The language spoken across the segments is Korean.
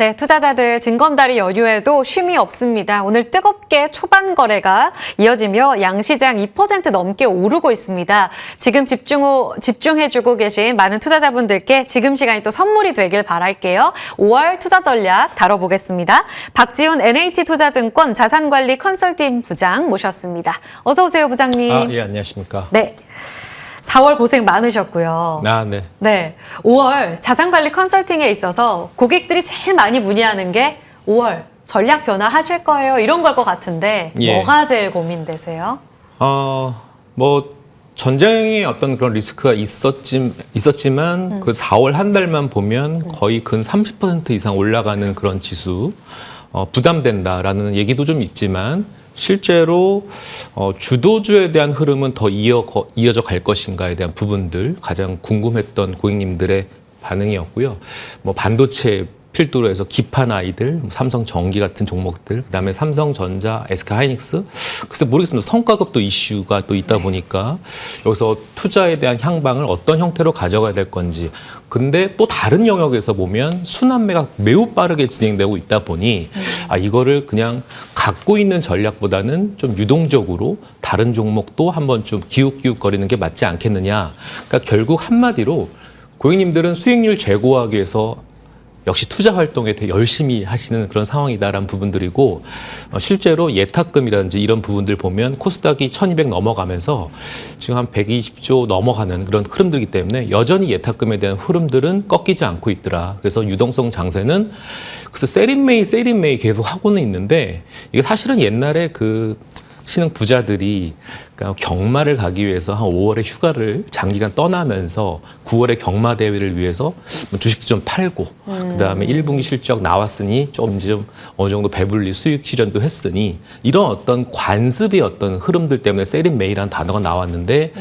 네, 투자자들 징검다리 연휴에도 쉼이 없습니다. 오늘 뜨겁게 초반 거래가 이어지며 양시장 2% 넘게 오르고 있습니다. 지금 집중해주고 계신 많은 투자자분들께 지금 시간이 또 선물이 되길 바랄게요. 5월 투자 전략 다뤄보겠습니다. 박지훈 NH투자증권 자산관리 컨설팅 부장 모셨습니다. 어서 오세요, 부장님. 예, 안녕하십니까. 네. 4월 고생 많으셨고요. 네. 네. 5월 자산관리 컨설팅에 있어서 고객들이 제일 많이 문의하는 게 5월 전략 변화하실 거예요. 이런 걸 것 같은데 뭐가 제일 고민되세요? 전쟁의 어떤 그런 리스크가 있었지만 그 4월 한 달만 보면 거의 근 30% 이상 올라가는 그런 지수 부담된다라는 얘기도 좀 있지만 실제로 주도주에 대한 흐름은 더 이어져 갈 것인가에 대한 부분들 가장 궁금했던 고객님들의 반응이었고요. 반도체 필두로 해서 기판 아이들, 삼성전기 같은 종목들, 그다음에 삼성전자, SK하이닉스, 글쎄 모르겠습니다. 성과급도 이슈가 또 있다 보니까 여기서 투자에 대한 향방을 어떤 형태로 가져가야 될 건지. 근데 또 다른 영역에서 보면 순환매가 매우 빠르게 진행되고 있다 보니 이거를 그냥 갖고 있는 전략보다는 좀 유동적으로 다른 종목도 한번 좀 기웃기웃거리는 게 맞지 않겠느냐. 그러니까 결국 한마디로 고객님들은 수익률 제고하기 위해서 역시 투자 활동에 되게 열심히 하시는 그런 상황이다라는 부분들이고 실제로 예탁금이라든지 이런 부분들 보면 코스닥이 1200 넘어가면서 지금 한 120조 넘어가는 그런 흐름들이기 때문에 여전히 예탁금에 대한 흐름들은 꺾이지 않고 있더라. 그래서 유동성 장세는 그래서 세린메이 계속 하고는 있는데 이게 사실은 옛날에 그 신흥 부자들이 그러니까 경마를 가기 위해서 한 5월에 휴가를 장기간 떠나면서 9월에 경마 대회를 위해서 주식도 좀 팔고 그다음에 1분기 실적 나왔으니 좀 이제 좀 어느 정도 배불리 수익 실현도 했으니 이런 어떤 관습의 어떤 흐름들 때문에 세린메이라는 단어가 나왔는데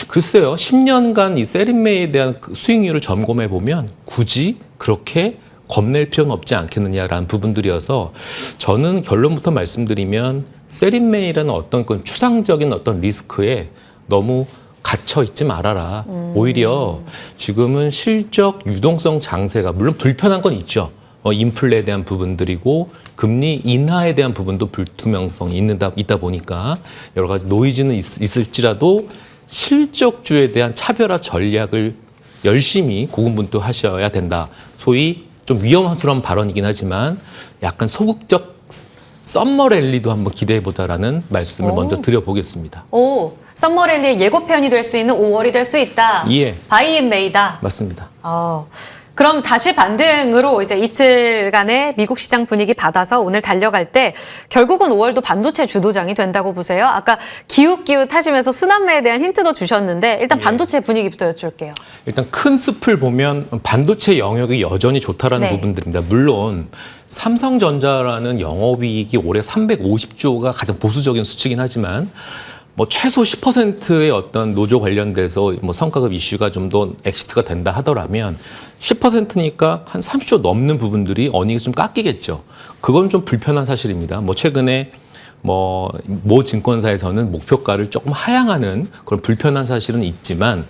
글쎄요 10년간 이 세린메이에 대한 수익률을 점검해 보면 굳이 그렇게 겁낼 필요는 없지 않겠느냐라는 부분들이어서 저는 결론부터 말씀드리면 세린메이라는 어떤 그 추상적인 어떤 리스크에 너무 갇혀 있지 말아라. 오히려 지금은 실적 유동성 장세가 물론 불편한 건 있죠. 인플레에 대한 부분들이고 금리 인하에 대한 부분도 불투명성이 있다 보니까 여러 가지 노이즈는 있을지라도 실적주에 대한 차별화 전략을 열심히 고군분투하셔야 된다. 소위 좀 위험스러운 발언이긴 하지만 약간 소극적 썸머랠리도 한번 기대해보자라는 말씀을 먼저 드려보겠습니다. 썸머랠리의 예고편이 될 수 있는 5월이 될 수 있다. 예. 바이앤메이다. 맞습니다. 그럼 다시 반등으로 이제 이틀간의 미국 시장 분위기 받아서 오늘 달려갈 때 결국은 5월도 반도체 주도장이 된다고 보세요. 아까 기웃기웃 하시면서 순환매에 대한 힌트도 주셨는데 일단 반도체 분위기부터 여쭐게요. 일단 큰 숲을 보면 반도체 영역이 여전히 좋다라는 부분들입니다. 물론 삼성전자라는 영업이익이 올해 350조가 가장 보수적인 수치긴 하지만 최소 10%의 어떤 노조 관련돼서 성과급 이슈가 좀 더 엑시트가 된다 하더라면 10%니까 한 30조 넘는 부분들이 어닝이 좀 깎이겠죠. 그건 좀 불편한 사실입니다. 최근에 모 증권사에서는 목표가를 조금 하향하는 그런 불편한 사실은 있지만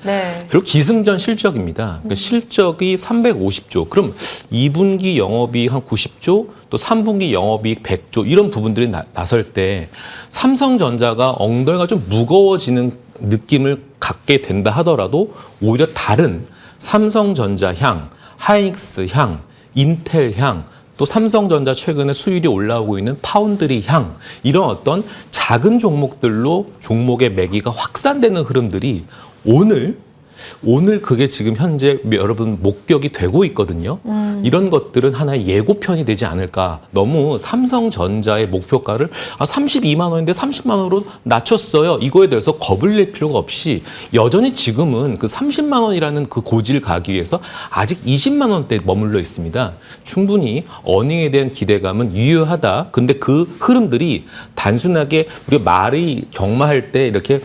결국 기승전 실적입니다. 그러니까 실적이 350조. 그럼 2분기 영업이익 한 90조, 또 3분기 영업이익 100조 이런 부분들이 나설 때 삼성전자가 엉덩이가 좀 무거워지는 느낌을 갖게 된다 하더라도 오히려 다른 삼성전자 향, 하이닉스 향, 인텔 향 또 삼성전자 최근에 수율이 올라오고 있는 파운드리 향 이런 어떤 작은 종목들로 종목의 매기가 확산되는 흐름들이 오늘 그게 지금 현재 여러분 목격이 되고 있거든요. 이런 것들은 하나의 예고편이 되지 않을까. 너무 삼성전자의 목표가를 32만 원인데 30만 원으로 낮췄어요. 이거에 대해서 겁을 낼 필요가 없이 여전히 지금은 그 30만 원이라는 그 고지를 가기 위해서 아직 20만 원대에 머물러 있습니다. 충분히 어닝에 대한 기대감은 유효하다. 근데 그 흐름들이 단순하게 우리 말이 경마할 때 이렇게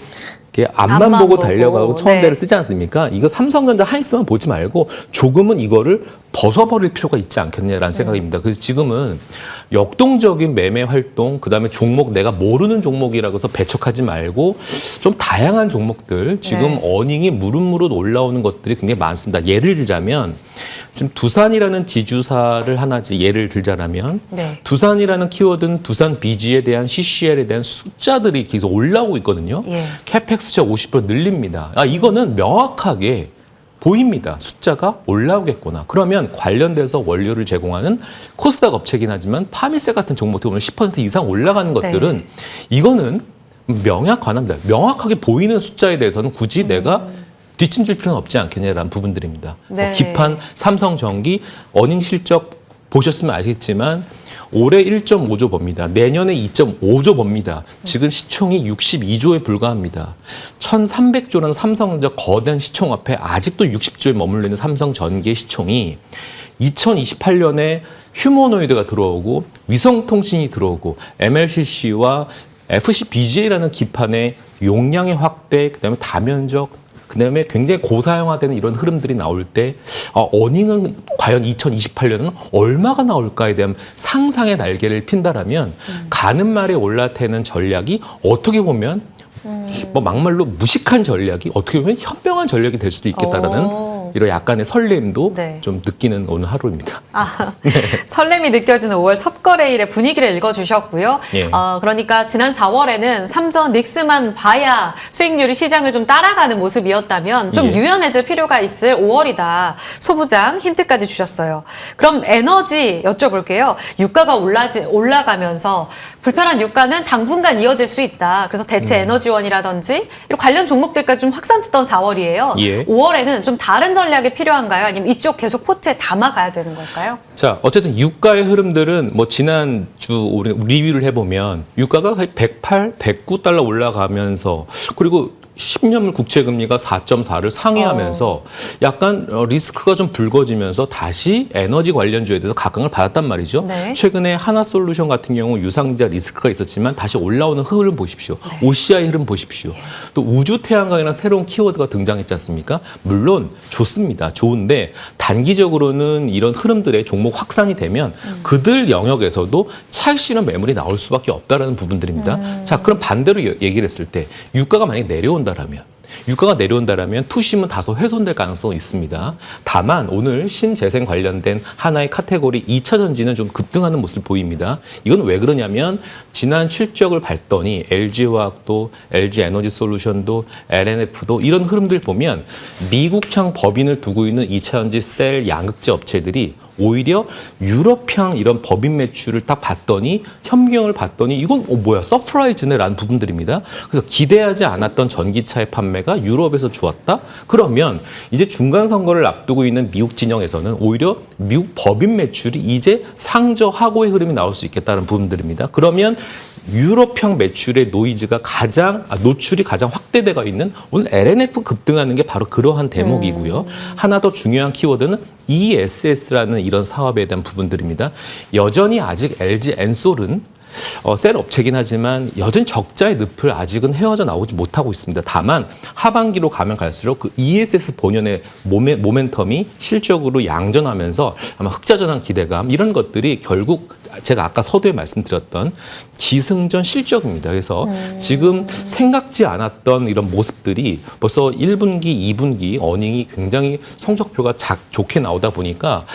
앞만 보고 달려가고 천대를 쓰지 않습니까? 이거 삼성전자 하이닉스만 보지 말고 조금은 이거를 벗어버릴 필요가 있지 않겠냐라는 생각입니다. 그래서 지금은 역동적인 매매 활동, 그다음에 종목 내가 모르는 종목이라고 해서 배척하지 말고 좀 다양한 종목들 지금 어닝이 무릇무릇 올라오는 것들이 굉장히 많습니다. 예를 들자면 지금 두산이라는 지주사를 하나 예를 들자라면 네. 두산이라는 키워드는 두산 BG에 대한 CCL에 대한 숫자들이 계속 올라오고 있거든요. 예. 캐펙 숫자 50% 늘립니다. 이거는 명확하게 보입니다. 숫자가 올라오겠구나. 그러면 관련돼서 원료를 제공하는 코스닥 업체긴 하지만 파미세 같은 종목들 오늘 10% 이상 올라가는 것들은 이거는 명확합니다. 명확하게 보이는 숫자에 대해서는 굳이 내가 뒷짐질 필요는 없지 않겠냐라는 부분들입니다. 네. 기판, 삼성전기, 어닝 실적 보셨으면 아시겠지만 올해 1.5조 법니다. 내년에 2.5조 법니다. 지금 시총이 62조에 불과합니다. 1,300조라는 삼성전자 거대한 시총 앞에 아직도 60조에 머물러 있는 삼성전기의 시총이 2028년에 휴머노이드가 들어오고 위성통신이 들어오고 MLCC와 FCBGA라는 기판의 용량의 확대, 그다음에 다면적, 그다음에 굉장히 고사양화되는 이런 흐름들이 나올 때 어닝은 과연 2028년은 얼마가 나올까에 대한 상상의 날개를 핀다라면 가는 말에 올라태는 전략이 어떻게 보면 뭐 막말로 무식한 전략이 어떻게 보면 현명한 전략이 될 수도 있겠다라는 이런 약간의 설렘도 네. 좀 느끼는 오늘 하루입니다. 설렘이 느껴지는 5월 첫 거래일의 분위기를 읽어주셨고요. 예. 그러니까 지난 4월에는 삼전 닉스만 봐야 수익률이 시장을 좀 따라가는 모습이었다면 좀 예. 유연해질 필요가 있을 5월이다. 소부장 힌트까지 주셨어요. 그럼 에너지 여쭤볼게요. 유가가 올라가면서 불편한 유가는 당분간 이어질 수 있다. 그래서 대체 에너지원이라든지 이런 관련 종목들까지 좀 확산됐던 4월이에요. 예. 5월에는 좀 다른 전략이 필요한가요? 아니면 이쪽 계속 포트에 담아가야 되는 걸까요? 자, 어쨌든 유가의 흐름들은 뭐 지난주 우리 리뷰를 해보면 유가가 108, 109달러 올라가면서 그리고 10년물 국채금리가 4.4를 상회하면서 약간 리스크가 좀 불거지면서 다시 에너지 관련주에 대해서 각광을 받았단 말이죠. 네. 최근에 하나솔루션 같은 경우 유상자 리스크가 있었지만 다시 올라오는 흐름 보십시오. OCI 흐름 보십시오. 또 우주 태양광이라는 새로운 키워드가 등장했지 않습니까? 물론 좋습니다. 좋은데 단기적으로는 이런 흐름들의 종목 확산이 되면 그들 영역에서도 차익 실현 매물이 나올 수밖에 없다라는 부분들입니다. 자, 그럼 반대로 얘기를 했을 때 유가가 만약에 유가가 내려온다라면 투심은 다소 훼손될 가능성이 있습니다. 다만 오늘 신재생 관련된 하나의 카테고리 2차 전지는 좀 급등하는 모습을 보입니다. 이건 왜 그러냐면 지난 실적을 봤더니 LG화학도 LG에너지솔루션도 LNF도 이런 흐름들 보면 미국향 법인을 두고 있는 2차 전지 셀 양극재 업체들이 오히려 유럽향 이런 법인 매출을 딱 봤더니 현경을 봤더니 이건 뭐야 서프라이즈네라는 부분들입니다. 그래서 기대하지 않았던 전기차의 판매가 유럽에서 좋았다? 그러면 이제 중간 선거를 앞두고 있는 미국 진영에서는 오히려 미국 법인 매출이 이제 상저하고의 흐름이 나올 수 있겠다는 부분들입니다. 그러면 유럽향 매출의 노출이 가장 확대되어 있는 오늘 LNF 급등하는 게 바로 그러한 대목이고요. 하나 더 중요한 키워드는 ESS라는 이런 사업에 대한 부분들입니다. 여전히 아직 LG 엔솔은 셀 업체긴 하지만 여전히 적자의 늪을 아직은 헤어져 나오지 못하고 있습니다. 다만 하반기로 가면 갈수록 그 ESS 본연의 모멘텀이 실적으로 양전하면서 아마 흑자전환 기대감 이런 것들이 결국 제가 아까 서두에 말씀드렸던 기승전 실적입니다. 그래서 지금 생각지 않았던 이런 모습들이 벌써 1분기, 2분기 어닝이 굉장히 성적표가 좋게 나오다 보니까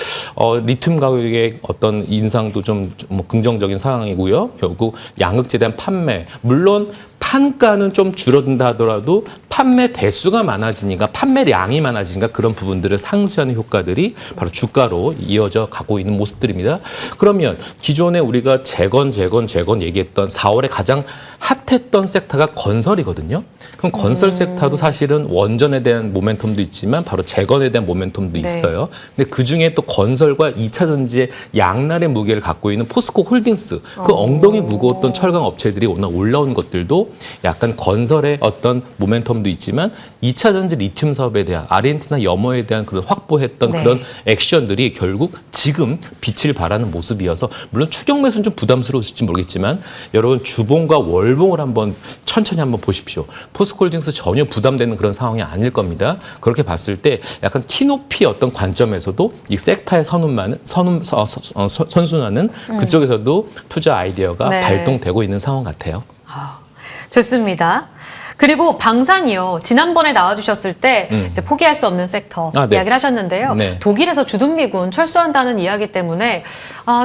리튬 가격의 어떤 인상도 좀 뭐 긍정적인 상황이고요. 결국 양극재에 대한 판매, 물론 판가는 좀 줄어든다 하더라도 판매 대수가 많아지니까 판매량이 많아지니까 그런 부분들을 상쇄하는 효과들이 바로 주가로 이어져 가고 있는 모습들입니다. 그러면 기존에 우리가 재건 얘기했던 4월에 가장 핫했던 섹터가 건설이거든요. 그럼 건설 섹터도 사실은 원전에 대한 모멘텀도 있지만 바로 재건에 대한 모멘텀도 있어요. 근데 그중에 또 건설과 2차 전지의 양날의 무게를 갖고 있는 포스코 홀딩스, 그 엉덩이 무거웠던 철강 업체들이 오늘 올라온 것들도 약간 건설의 어떤 모멘텀도 있지만 2차 전지 리튬 사업에 대한 아르헨티나 염호에 대한 그런 확보했던 그런 액션들이 결국 지금 빛을 발하는 모습이어서 물론 추경 매수는 좀 부담스러우실지 모르겠지만 여러분 주봉과 월봉을 천천히 한번 보십시오. 포스코홀딩스 전혀 부담되는 그런 상황이 아닐 겁니다. 그렇게 봤을 때 약간 키높이 어떤 관점에서도 이 섹터의 선순환은 그쪽에서도 투자 아이디어가 발동되고 있는 상황 같아요. 좋습니다. 그리고 방산이요. 지난번에 나와주셨을 때 이제 포기할 수 없는 섹터 네. 이야기를 하셨는데요. 네. 독일에서 주둔미군 철수한다는 이야기 때문에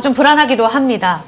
좀 불안하기도 합니다.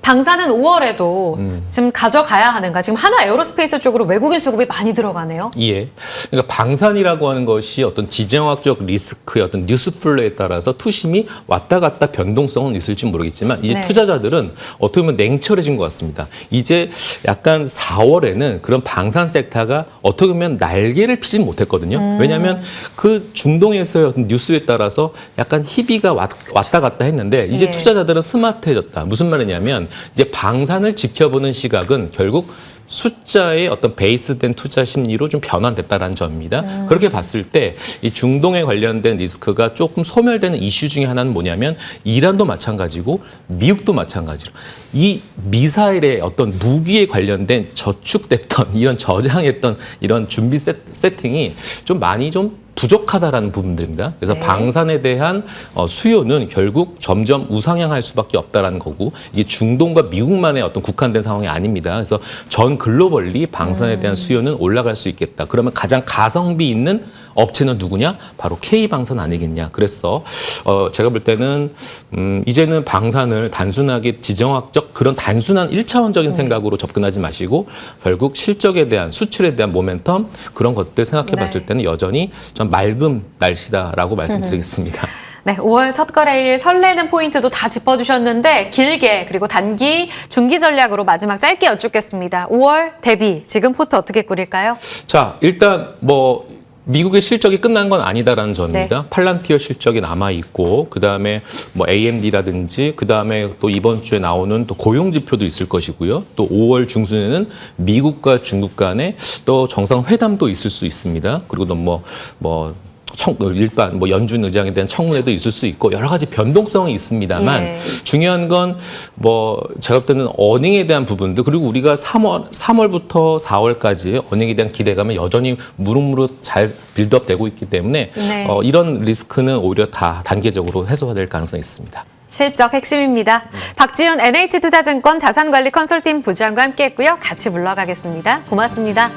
방산은 5월에도 지금 가져가야 하는가? 지금 하나 에어로스페이스 쪽으로 외국인 수급이 많이 들어가네요. 예. 그러니까 방산이라고 하는 것이 어떤 지정학적 리스크의 어떤 뉴스플로에 따라서 투심이 왔다 갔다 변동성은 있을지 모르겠지만 이제 네. 투자자들은 어떻게 보면 냉철해진 것 같습니다. 이제 약간 4월에는 그런 방산 섹터가 어떻게 보면 날개를 피지 못했거든요. 왜냐하면 그 중동에서의 어떤 뉴스에 따라서 약간 희비가 왔다 갔다 했는데 이제 예. 투자자들은 스마트해졌다. 무슨 말이냐면 이제 방산을 지켜보는 시각은 결국 숫자의 어떤 베이스된 투자 심리로 좀 변환됐다라는 점입니다. 그렇게 봤을 때 이 중동에 관련된 리스크가 조금 소멸되는 이슈 중에 하나는 뭐냐면 이란도 마찬가지고 미국도 마찬가지로 이 미사일의 어떤 무기에 관련된 저축됐던 이런 저장했던 이런 준비 세팅이 좀 많이 좀 부족하다라는 부분들입니다. 그래서 네. 방산에 대한 수요는 결국 점점 우상향할 수밖에 없다라는 거고 이게 중동과 미국만의 어떤 국한된 상황이 아닙니다. 그래서 전 글로벌리 방산에 대한 수요는 올라갈 수 있겠다. 그러면 가장 가성비 있는 업체는 누구냐? 바로 K방산 아니겠냐. 그래서 제가 볼 때는 이제는 방산을 단순하게 지정학적 그런 단순한 1차원적인 생각으로 접근하지 마시고 결국 실적에 대한 수출에 대한 모멘텀 그런 것들 생각해 봤을 때는 여전히 좀 맑은 날씨다라고 말씀드리겠습니다. 네, 5월 첫 거래일 설레는 포인트도 다 짚어주셨는데 길게 그리고 단기, 중기 전략으로 마지막 짧게 여쭙겠습니다. 5월 대비 지금 포트 어떻게 꾸릴까요? 자, 일단 미국의 실적이 끝난 건 아니다라는 점입니다. 네. 팔란티어 실적이 남아 있고 그다음에 AMD라든지 그다음에 또 이번 주에 나오는 또 고용 지표도 있을 것이고요. 또 5월 중순에는 미국과 중국 간에 또 정상회담도 있을 수 있습니다. 그리고 또 일반 연준 의장에 대한 청문회도 있을 수 있고 여러 가지 변동성이 있습니다만 예. 중요한 건 제가 볼 때는 어닝에 대한 부분들 그리고 우리가 3월부터 4월까지 어닝에 대한 기대감은 여전히 무릇무릇 잘 빌드업 되고 있기 때문에 네. 이런 리스크는 오히려 다 단계적으로 해소될 가능성이 있습니다. 실적 핵심입니다. 박지훈 NH투자증권 자산관리 컨설팅 부장과 함께했고요. 같이 물러가겠습니다. 고맙습니다.